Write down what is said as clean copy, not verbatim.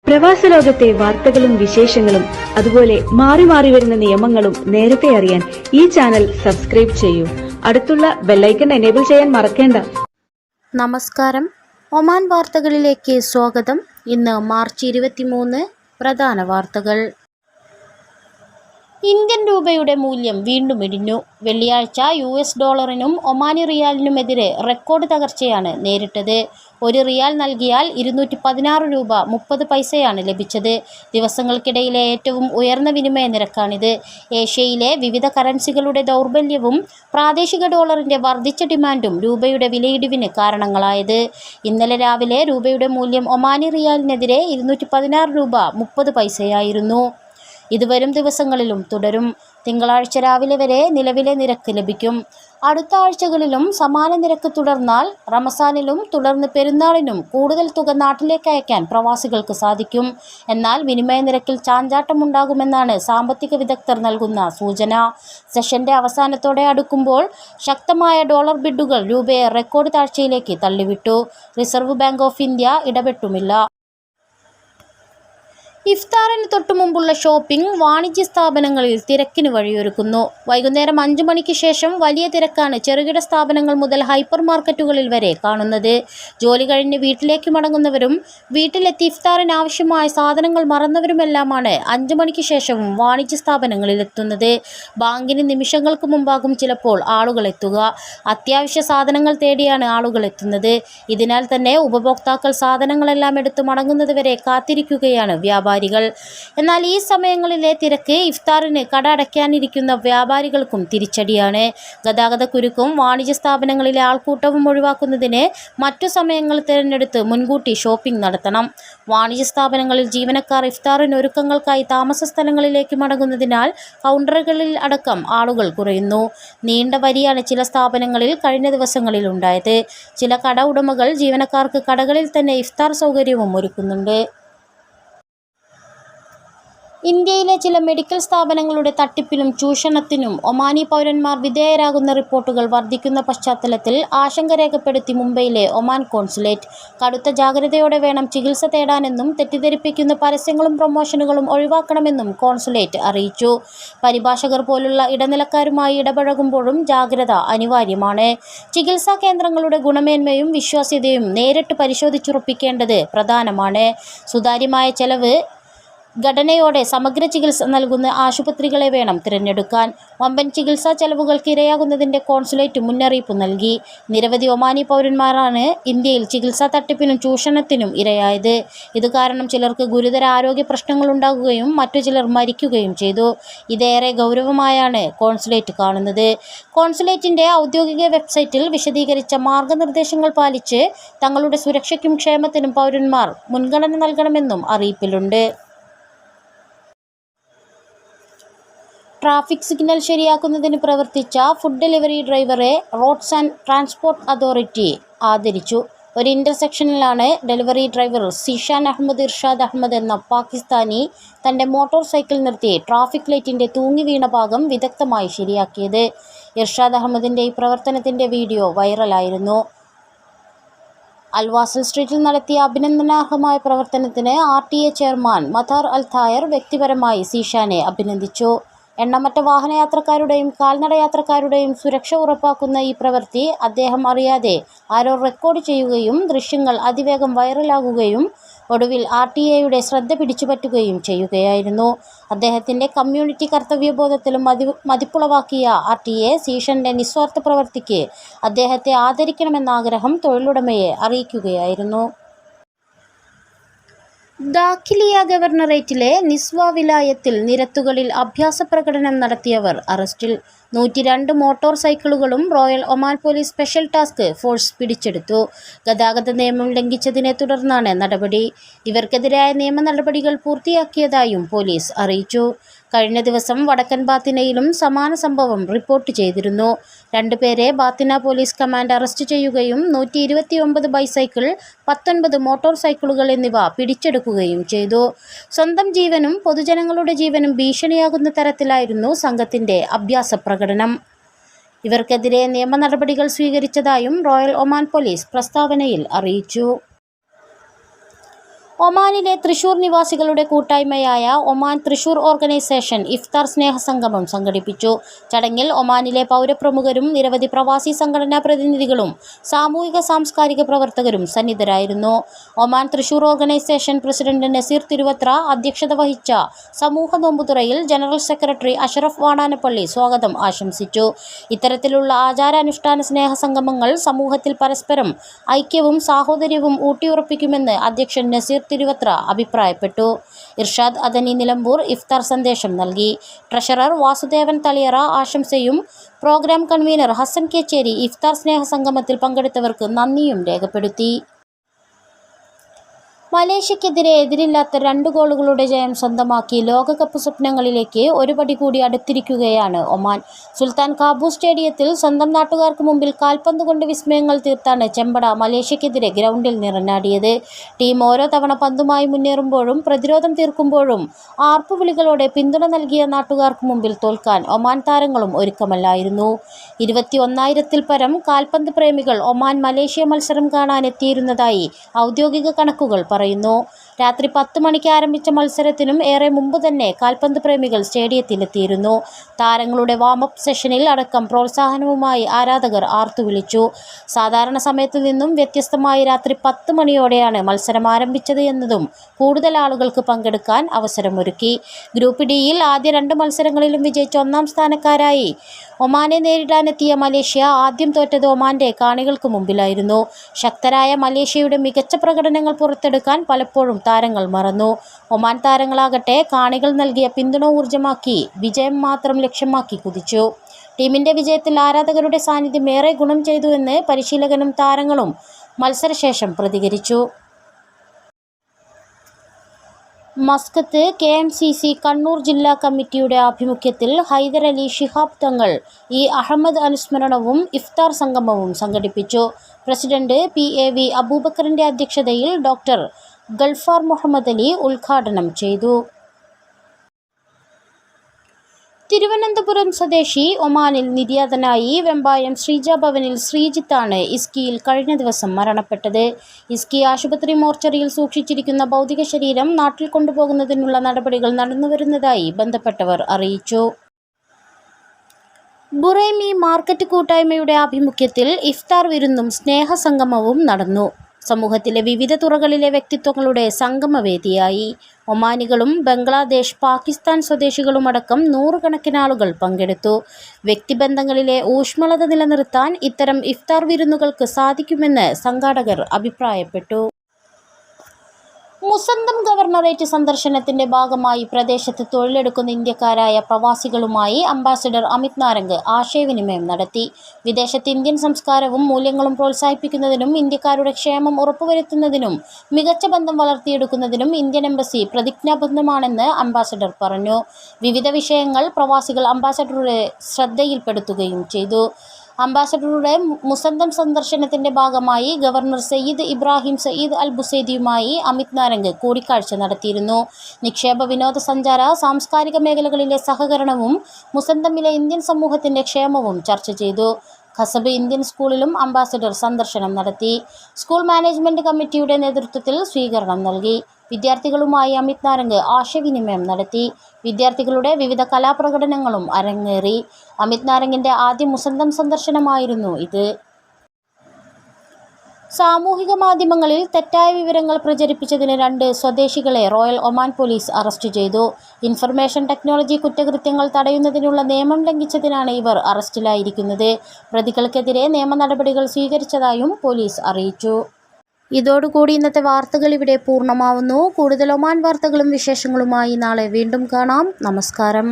പ്രവാസ ലോകത്തെ വാർത്തകളും വിശേഷങ്ങളും അതുപോലെ മാറി മാറി വരുന്ന നിയമങ്ങളും നേരത്തെ അറിയാൻ ഈ ചാനൽ സബ്സ്ക്രൈബ് ചെയ്യൂ. അടുത്തുള്ള ബെല്ലൈക്കൺ എനേബിൾ ചെയ്യാൻ മറക്കേണ്ട. നമസ്കാരം, ഒമാൻ വാർത്തകളിലേക്ക് സ്വാഗതം. ഇന്ന് മാർച്ച് 23. പ്രധാന വാർത്തകൾ. ഇന്ത്യൻ രൂപയുടെ മൂല്യം വീണ്ടും ഇടിഞ്ഞു. വെള്ളിയാഴ്ച US ഡോളറിനും ഒമാനി റിയാലിനുമെതിരെ റെക്കോർഡ് തകർച്ചയാണ് നേരിട്ടത്. ഒരു റിയാൽ നൽകിയാൽ 216 രൂപ 30 പൈസയാണ് ലഭിച്ചത്. ദിവസങ്ങൾക്കിടയിലെ ഏറ്റവും ഉയർന്ന വിനിമയ നിരക്കാണിത്. ഏഷ്യയിലെ വിവിധ കറൻസികളുടെ ദൗർബല്യവും പ്രാദേശിക ഡോളറിൻ്റെ വർദ്ധിച്ച ഡിമാൻഡും രൂപയുടെ വിലയിടിവിന് കാരണങ്ങളായത്. ഇന്നലെ രാവിലെ രൂപയുടെ മൂല്യം ഒമാനി റിയാലിനെതിരെ 216 രൂപ 30 പൈസയായിരുന്നു. ഇത് വരും ദിവസങ്ങളിലും തുടരും. തിങ്കളാഴ്ച രാവിലെ വരെ നിലവിലെ നിരക്ക് ലഭിക്കും. അടുത്ത ആഴ്ചകളിലും സമാന നിരക്ക് തുടർന്നാൽ റമസാനിലും തുടർന്ന് പെരുന്നാളിനും കൂടുതൽ തുക നാട്ടിലേക്ക് അയക്കാൻ പ്രവാസികൾക്ക് സാധിക്കും. എന്നാൽ വിനിമയ നിരക്കിൽ ചാഞ്ചാട്ടമുണ്ടാകുമെന്നാണ് സാമ്പത്തിക വിദഗ്ധർ നൽകുന്ന സൂചന. സെഷന്റെ അവസാനത്തോടെ അടുക്കുമ്പോൾ ശക്തമായ ഡോളർ ബിഡുകൾ രൂപയെ റെക്കോർഡ് താഴ്ചയിലേക്ക് തള്ളിവിട്ടു. റിസർവ് ബാങ്ക് ഓഫ് ഇന്ത്യ ഇടപെട്ടുമില്ല. ഇഫ്താറിന് തൊട്ടുമുമ്പുള്ള ഷോപ്പിംഗ് വാണിജ്യ സ്ഥാപനങ്ങളിൽ തിരക്കിന് വഴിയൊരുക്കുന്നു. വൈകുന്നേരം 5 മണിക്ക് ശേഷം വലിയ തിരക്കാണ് ചെറുകിട സ്ഥാപനങ്ങൾ മുതൽ ഹൈപ്പർ മാർക്കറ്റുകളിൽ വരെ കാണുന്നത്. ജോലി കഴിഞ്ഞ് വീട്ടിലേക്ക് മടങ്ങുന്നവരും വീട്ടിലെത്തി ഇഫ്താറിന് ആവശ്യമായ സാധനങ്ങൾ മറന്നവരുമെല്ലാമാണ് 5 മണിക്ക് ശേഷവും വാണിജ്യ സ്ഥാപനങ്ങളിൽ എത്തുന്നത്. ബാങ്കിന് നിമിഷങ്ങൾക്ക് മുമ്പാകും ചിലപ്പോൾ ആളുകൾ എത്തുക. അത്യാവശ്യ സാധനങ്ങൾ തേടിയാണ് ആളുകൾ എത്തുന്നത്. ഇതിനാൽ തന്നെ ഉപഭോക്താക്കൾ സാധനങ്ങളെല്ലാം എടുത്ത് മടങ്ങുന്നത് വരെ കാത്തിരിക്കുകയാണ് വ്യാപാരികൾ. എന്നാൽ ഈ സമയങ്ങളിലെ തിരക്ക് ഇഫ്താറിന് കട അടയ്ക്കാനിരിക്കുന്ന വ്യാപാരികൾക്കും തിരിച്ചടിയാണ്. ഗതാഗതക്കുരുക്കും വാണിജ്യ സ്ഥാപനങ്ങളിലെ ആൾക്കൂട്ടവും ഒഴിവാക്കുന്നതിന് മറ്റു സമയങ്ങൾ തിരഞ്ഞെടുത്ത് മുൻകൂട്ടി ഷോപ്പിംഗ് നടത്തണം. വാണിജ്യ സ്ഥാപനങ്ങളിൽ ജീവനക്കാർ ഇഫ്താറിന് ഒരുക്കങ്ങൾക്കായി താമസ സ്ഥലങ്ങളിലേക്ക് മടങ്ങുന്നതിനാൽ കൗണ്ടറുകളിൽ അടക്കം ആളുകൾ കുറയുന്നു. നീണ്ട വരിയാണ് ചില സ്ഥാപനങ്ങളിൽ കഴിഞ്ഞ ദിവസങ്ങളിൽ ഉണ്ടായത്. ചില കട ഉടമകൾ ജീവനക്കാർക്ക് കടകളിൽ തന്നെ ഇഫ്താർ സൗകര്യവും ഒരുക്കുന്നുണ്ട്. ഇന്ത്യയിലെ ചില മെഡിക്കൽ സ്ഥാപനങ്ങളുടെ തട്ടിപ്പിനും ചൂഷണത്തിനും ഒമാനി പൗരന്മാർ വിധേയരാകുന്ന റിപ്പോർട്ടുകൾ വർദ്ധിക്കുന്ന പശ്ചാത്തലത്തിൽ ആശങ്ക രേഖപ്പെടുത്തി മുംബൈയിലെ ഒമാൻ കോൺസുലേറ്റ്. കടുത്ത ജാഗ്രതയോടെ വേണം ചികിത്സ തേടാനെന്നും തെറ്റിദ്ധരിപ്പിക്കുന്ന പരസ്യങ്ങളും പ്രൊമോഷനുകളും ഒഴിവാക്കണമെന്നും കോൺസുലേറ്റ് അറിയിച്ചു. പരിഭാഷകർ പോലുള്ള ഇടനിലക്കാരുമായി ഇടപഴകുമ്പോഴും ജാഗ്രത അനിവാര്യമാണ്. ചികിത്സാ കേന്ദ്രങ്ങളുടെ ഗുണമേന്മയും വിശ്വാസ്യതയും നേരിട്ട് പരിശോധിച്ചുറപ്പിക്കേണ്ടത് പ്രധാനമാണ്. സുതാര്യമായ ചെലവ് ഘടനയോടെ സമഗ്ര ചികിത്സ നൽകുന്ന ആശുപത്രികളെ വേണം തിരഞ്ഞെടുക്കാൻ. വമ്പൻ ചികിത്സാ ചെലവുകൾക്ക് ഇരയാകുന്നതിൻ്റെ കോൺസുലേറ്റ് മുന്നറിയിപ്പ് നൽകി. നിരവധി ഒമാനി പൗരന്മാരാണ് ഇന്ത്യയിൽ ചികിത്സാ തട്ടിപ്പിനും ചൂഷണത്തിനും ഇരയായത്. ഇത് കാരണം ചിലർക്ക് ഗുരുതര ആരോഗ്യ പ്രശ്നങ്ങളുണ്ടാകുകയും മറ്റു ചിലർ മരിക്കുകയും ചെയ്തു. ഇതേറെ ഗൗരവമായാണ് കോൺസുലേറ്റ് കാണുന്നത്. കോൺസുലേറ്റിൻ്റെ ഔദ്യോഗിക വെബ്സൈറ്റിൽ വിശദീകരിച്ച മാർഗനിർദ്ദേശങ്ങൾ പാലിച്ച് തങ്ങളുടെ സുരക്ഷയ്ക്കും ക്ഷേമത്തിനും പൗരന്മാർ മുൻഗണന നൽകണമെന്നും അറിയിപ്പിലുണ്ട്. ട്രാഫിക് സിഗ്നൽ ശരിയാക്കുന്നതിന് പ്രവർത്തിച്ച ഫുഡ് ഡെലിവറി ഡ്രൈവറെ റോഡ്സ് ആൻഡ് ട്രാൻസ്പോർട്ട് അതോറിറ്റി ആദരിച്ചു. ഒരു ഇൻ്റർസെക്ഷനിലാണ് ഡെലിവറി ഡ്രൈവർ സിഷാൻ അഹമ്മദ് ഇർഷാദ് അഹമ്മദ് എന്ന പാകിസ്ഥാനി തൻ്റെ മോട്ടോർ സൈക്കിൾ നിർത്തി ട്രാഫിക് ലൈറ്റിൻ്റെ തൂങ്ങി വീണ ഭാഗം വിദഗ്ധമായി ശരിയാക്കിയത്. ഇർഷാദ് അഹമ്മദിൻ്റെ ഈ പ്രവർത്തനത്തിൻ്റെ വീഡിയോ വൈറലായിരുന്നു. അൽവാസൽ സ്ട്രീറ്റിൽ നടത്തിയ അഭിനന്ദനാർഹമായ പ്രവർത്തനത്തിന് RTA ചെയർമാൻ മഥാർ അൽ തായർ വ്യക്തിപരമായി സിഷാനെ അഭിനന്ദിച്ചു. എണ്ണമറ്റ വാഹനയാത്രക്കാരുടെയും കാൽനടയാത്രക്കാരുടെയും സുരക്ഷ ഉറപ്പാക്കുന്ന ഈ പ്രവൃത്തി അദ്ദേഹം അറിയാതെ ആരോ റെക്കോർഡ് ചെയ്യുകയും ദൃശ്യങ്ങൾ അതിവേഗം വൈറലാകുകയും ഒടുവിൽ RTAയുടെ ശ്രദ്ധ പിടിച്ചുപറ്റുകയും ചെയ്യുകയായിരുന്നു. അദ്ദേഹത്തിൻ്റെ കമ്മ്യൂണിറ്റി കർത്തവ്യബോധത്തിലും മതിപ്പുളവാക്കിയ RTA സിഷൻ്റെ നിസ്വാർത്ഥ പ്രവൃത്തിക്ക് അദ്ദേഹത്തെ ആദരിക്കണമെന്ന ആഗ്രഹം തൊഴിലുടമയെ അറിയിക്കുകയായിരുന്നു. ദാഖിലിയ ഗവർണറേറ്റിലെ നിസ്വ വിലായത്തിൽ നിരത്തുകളിൽ അഭ്യാസ പ്രകടനം നടത്തിയവർ അറസ്റ്റിൽ. 102 മോട്ടോർ സൈക്കിളുകളും royal Oman police special task force പിടിച്ചെടുത്തു. ഗതാഗത നിയമം ലംഘിച്ചതിനെ തുടർന്നാണ് നടപടി. ഇവർക്കെതിരായ നിയമ നടപടികൾ പൂർത്തിയാക്കിയതായും പോലീസ് അറിയിച്ചു. കഴിഞ്ഞ ദിവസം വടക്കൻ ബാത്തിനയിലും സമാന സംഭവം റിപ്പോർട്ട് ചെയ്തിരുന്നു. 2 പേരെ ബാത്തിന പോലീസ് കമാൻഡ് അറസ്റ്റ് ചെയ്യുകയും 129 ബൈസൈക്കിൾ, 19 മോട്ടോർ സൈക്കിളുകൾ എന്നിവ പിടിച്ചെടുക്കുകയും ചെയ്തു. സ്വന്തം ജീവനും പൊതുജനങ്ങളുടെ ജീവനും ഭീഷണിയാകുന്ന തരത്തിലായിരുന്നു സംഘത്തിൻ്റെ അഭ്യാസ പ്രകടനം. ഇവർക്കെതിരെ നിയമ നടപടികൾ സ്വീകരിച്ചതായും റോയൽ ഒമാൻ പോലീസ് പ്രസ്താവനയിൽ അറിയിച്ചു. ഒമാനിലെ തൃശൂർ നിവാസികളുടെ കൂട്ടായ്മയായ ഒമാൻ തൃശൂർ ഓർഗനൈസേഷൻ ഇഫ്താർ സ്നേഹസംഗമം സംഘടിപ്പിച്ചു. ചടങ്ങിൽ ഒമാനിലെ പൗരപ്രമുഖരും നിരവധി പ്രവാസി സംഘടനാ പ്രതിനിധികളും സാമൂഹിക സാംസ്കാരിക പ്രവർത്തകരും സന്നിധരായിരുന്നു. Oman Thrissur organisation president Naseer Thiruvathra അധ്യക്ഷത വഹിച്ച സമൂഹ നോമ്പുതുറയിൽ ജനറൽ സെക്രട്ടറി അഷറഫ് വാടാനപ്പള്ളി സ്വാഗതം ആശംസിച്ചു. ഇത്തരത്തിലുള്ള ആചാരാനുഷ്ഠാന സ്നേഹസംഗമങ്ങൾ സമൂഹത്തിൽ പരസ്പരം ഐക്യവും സാഹോദര്യവും ഊട്ടിയുറപ്പിക്കുമെന്ന് അധ്യക്ഷൻ നസീർ തിരുവത്ര അഭിപ്രായപ്പെട്ടു. ഇർഷാദ് അദനി നിലമ്പൂർ ഇഫ്താർ സന്ദേശം നൽകി. ട്രഷറർ വാസുദേവൻ തളിയറ ആശംസയും പ്രോഗ്രാം കൺവീനർ ഹസൻ കേച്ചേരി ഇഫ്താർ സ്നേഹസംഗമത്തിൽ പങ്കെടുത്തവർക്ക് നന്ദിയും രേഖപ്പെടുത്തി. മലേഷ്യക്കെതിരെ എതിരില്ലാത്ത 2 ഗോളുകളുടെ ജയം സ്വന്തമാക്കി ലോകകപ്പ് സ്വപ്നങ്ങളിലേക്ക് ഒരു പടി കൂടി അടുത്തിരിക്കുകയാണ് ഒമാൻ. സുൽത്താൻ കാബൂസ് സ്റ്റേഡിയത്തിൽ സ്വന്തം നാട്ടുകാർക്ക് മുമ്പിൽ കാൽപന്ത് കൊണ്ട് വിസ്മയങ്ങൾ തീർത്താണ് ചെമ്പട മലേഷ്യക്കെതിരെ ഗ്രൗണ്ടിൽ നിറഞ്ഞാടിയത്. ടീം ഓരോ തവണ പന്തുമായി മുന്നേറുമ്പോഴും പ്രതിരോധം തീർക്കുമ്പോഴും ആർപ്പുവിളികളോടെ പിന്തുണ നൽകിയ നാട്ടുകാർക്ക് മുമ്പിൽ തോൽക്കാൻ ഒമാൻ താരങ്ങളും ഒരുക്കമല്ലായിരുന്നു. 21,000-ൽ പരം കാൽപന്ത് പ്രേമികൾ ഒമാൻ മലേഷ്യ മത്സരം കാണാനെത്തിയിരുന്നതായി ഔദ്യോഗിക കണക്കുകൾ പറയുന്നു. രാത്രി 10 മണിക്ക് ആരംഭിച്ച മത്സരത്തിനും ഏറെ മുമ്പ് തന്നെ കാൽപന്ത് പ്രേമികൾ സ്റ്റേഡിയത്തിലെത്തിയിരുന്നു. താരങ്ങളുടെ വാമപ്പ് സെഷനിൽ അടക്കം പ്രോത്സാഹനവുമായി ആരാധകർ ആർത്തുവിളിച്ചു. സാധാരണ സമയത്തു നിന്നും വ്യത്യസ്തമായി രാത്രി 10 മണിയോടെയാണ് മത്സരം ആരംഭിച്ചത് എന്നതും കൂടുതൽ ആളുകൾക്ക് പങ്കെടുക്കാൻ അവസരമൊരുക്കി. ഗ്രൂപ്പ് ഡിയിൽ ആദ്യ 2 മത്സരങ്ങളിലും വിജയിച്ച 1-ാം സ്ഥാനക്കാരായി ഒമാനെ നേരിടാനെത്തിയ മലേഷ്യ ആദ്യം തോറ്റത് ഒമാന്റെ കാണികൾക്ക് മുമ്പിലായിരുന്നു. ശക്തരായ മലേഷ്യയുടെ മികച്ച പ്രകടനങ്ങൾ പുറത്തെടുക്കാൻ പലപ്പോഴും താരങ്ങൾ മറന്നു. ഒമാൻ താരങ്ങളാകട്ടെ കാണികൾ നൽകിയ പിന്തുണ ഊർജ്ജമാക്കി വിജയം മാത്രം ലക്ഷ്യമാക്കി കുതിച്ചു. ടീമിന്റെ വിജയത്തിൽ ആരാധകരുടെ സാന്നിധ്യം ഏറെ ഗുണം ചെയ്തുവെന്ന് പരിശീലകനും താരങ്ങളും മത്സരശേഷം പ്രതികരിച്ചു. മസ്കത്ത് KMCC കണ്ണൂർ ജില്ലാ കമ്മിറ്റിയുടെ ആഭിമുഖ്യത്തിൽ ഹൈദരലി ശിഹാബ് തങ്ങൾ അഹമ്മദ് അനുസ്മരണവും ഇഫ്താർ സംഗമവും സംഘടിപ്പിച്ചു. പ്രസിഡന്റ് PAV അബൂബക്കറിന്റെ അധ്യക്ഷതയിൽ ഡോക്ടർ ഗൾഫാർ മുഹമ്മദ് അലി ഉദ്ഘാടനം ചെയ്തു. തിരുവനന്തപുരം സ്വദേശി ഒമാനിൽ നിര്യാതനായി വെമ്പായം ശ്രീജ ഭവനിൽ ശ്രീജിത്താണ് ഇസ്കിയിൽ കഴിഞ്ഞ ദിവസം മരണപ്പെട്ടത്. ഇസ്കി ആശുപത്രി മോർച്ചറിയിൽ സൂക്ഷിച്ചിരിക്കുന്ന ഭൗതിക ശരീരം നാട്ടിൽ കൊണ്ടുപോകുന്നതിനുള്ള നടപടികൾ നടന്നുവരുന്നതായി ബന്ധപ്പെട്ടവർ അറിയിച്ചു. ബുറൈമി മാർക്കറ്റ് കൂട്ടായ്മയുടെ ആഭിമുഖ്യത്തിൽ ഇഫ്താർ വിരുന്നും സ്നേഹസംഗമവും നടന്നു. സമൂഹത്തിലെ വിവിധ തുറകളിലെ വ്യക്തിത്വങ്ങളുടെ സംഗമവേദിയായി. ഒമാനികളും ബംഗ്ലാദേശ്, പാകിസ്ഥാൻ സ്വദേശികളുമടക്കം 100 കണക്കിന് ആളുകൾ പങ്കെടുത്തു. വ്യക്തിബന്ധങ്ങളിലെ ഊഷ്മളത നിലനിർത്താൻ ഇത്തരം ഇഫ്താർ വിരുന്നുകൾക്ക് സാധിക്കുമെന്ന് സംഘാടകർ അഭിപ്രായപ്പെട്ടു. മുസന്തം ഗവർണറേറ്റ് സന്ദർശനത്തിന്റെ ഭാഗമായി പ്രദേശത്ത് തൊഴിലെടുക്കുന്ന ഇന്ത്യക്കാരായ പ്രവാസികളുമായി അംബാസഡർ അമിത് നാരംഗ് ആശയവിനിമയം നടത്തി. വിദേശത്ത് ഇന്ത്യൻ സംസ്കാരവും മൂല്യങ്ങളും പ്രോത്സാഹിപ്പിക്കുന്നതിനും ഇന്ത്യക്കാരുടെ ക്ഷേമം ഉറപ്പുവരുത്തുന്നതിനും മികച്ച ബന്ധം വളർത്തിയെടുക്കുന്നതിനും ഇന്ത്യൻ എംബസി പ്രതിജ്ഞാബദ്ധമാണെന്ന് അംബാസഡർ പറഞ്ഞു. വിവിധ വിഷയങ്ങൾ പ്രവാസികൾ അംബാസഡറുടെ ശ്രദ്ധയിൽപ്പെടുത്തുകയും ചെയ്തു. അംബാസഡറുടെ മുസന്തം സന്ദർശനത്തിന്റെ ഭാഗമായി ഗവർണർ സയ്യിദ് ഇബ്രാഹിം സയ്യിദ് അൽ ബുസൈദിയുമായി അമിത് നാരംഗ് കൂടിക്കാഴ്ച നടത്തിയിരുന്നു. നിക്ഷേപ, വിനോദസഞ്ചാര, സാംസ്കാരിക മേഖലകളിലെ സഹകരണവും മുസന്തമിലെ ഇന്ത്യൻ സമൂഹത്തിന്റെ ക്ഷേമവും ചർച്ച ചെയ്തു. ഖസബ് ഇന്ത്യൻ സ്കൂളിലും അംബാസഡർ സന്ദർശനം നടത്തി. സ്കൂൾ മാനേജ്മെന്റ് കമ്മിറ്റിയുടെ നേതൃത്വത്തിൽ സ്വീകരണം നൽകി. വിദ്യാർത്ഥികളുമായി അമിത് നാരംഗ് ആശയവിനിമയം നടത്തി. വിദ്യാർത്ഥികളുടെ വിവിധ കലാപ്രകടനങ്ങളും അരങ്ങേറി. അമിത് നാരംഗിന്റെ ആദ്യ മുസന്തം സന്ദർശനമായിരുന്നു ഇത്. സാമൂഹിക മാധ്യമങ്ങളിൽ തെറ്റായ വിവരങ്ങൾ പ്രചരിപ്പിച്ചതിന് 2 സ്വദേശികളെ റോയൽ ഒമാൻ പോലീസ് അറസ്റ്റ് ചെയ്തു. ഇൻഫർമേഷൻ ടെക്നോളജി കുറ്റകൃത്യങ്ങൾ തടയുന്നതിനുള്ള നിയമം ലംഘിച്ചതിനാണ് ഇവർ അറസ്റ്റിലായിരിക്കുന്നത്. പ്രതികൾക്കെതിരെ നിയമ നടപടികൾ സ്വീകരിച്ചതായും പോലീസ് അറിയിച്ചു. ഇതോടുകൂടി ഇന്നത്തെ വാർത്തകൾ ഇവിടെ പൂർണ്ണമാവുന്നു. കൂടുതൽ ഒമാൻ വാർത്തകളും വിശേഷങ്ങളുമായി നാളെ വീണ്ടും കാണാം. നമസ്കാരം.